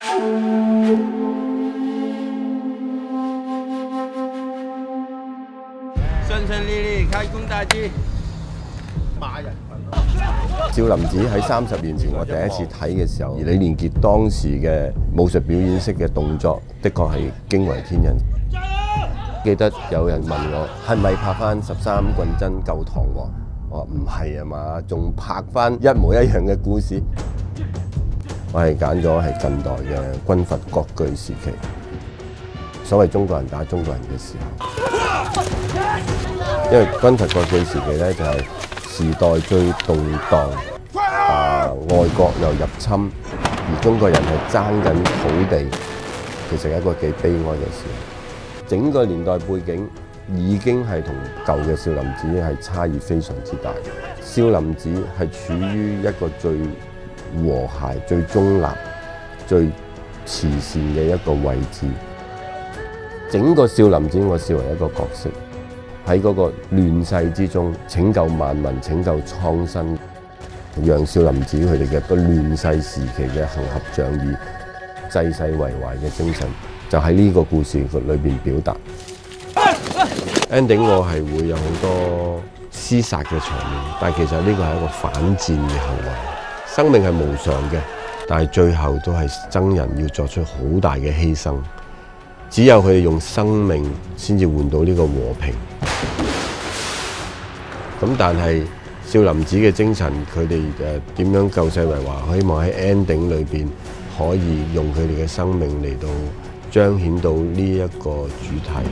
順順利利，開工大吉。少林寺喺30年前我第一次睇嘅時候，李連杰當時嘅武術表演式嘅動作，的確係驚為天人。記得有人問我係咪拍翻13棍真夠堂皇？我話唔係啊嘛，仲拍翻一模一樣嘅故事。我係揀咗係近代嘅軍閥割據時期，所謂中國人打中國人嘅時候。因為軍閥割據時期咧就係時代最動盪，外國又入侵，而中國人係爭緊土地，其實係一個幾悲哀嘅事。整個年代背景已經係同舊嘅少林寺係差異非常之大。少林寺係處於一個最和諧、最中立、最慈善嘅一個位置。整個少林寺我視為一個角色，喺嗰個亂世之中拯救萬民、拯救蒼生，讓少林寺佢哋嘅個亂世時期嘅行俠仗義、濟世為懷嘅精神，就喺呢個故事裏邊表達。ending 我係會有好多廝殺嘅場面，但係其實呢個係一個反戰嘅行為。生命係無常嘅，但係最後都係僧人要作出好大嘅犧牲。只有佢哋用生命先至換到呢個和平。咁但係少林寺嘅精神，佢哋點樣救世為華？希望喺 ending 裏邊可以用佢哋嘅生命嚟到彰顯到呢一個主題。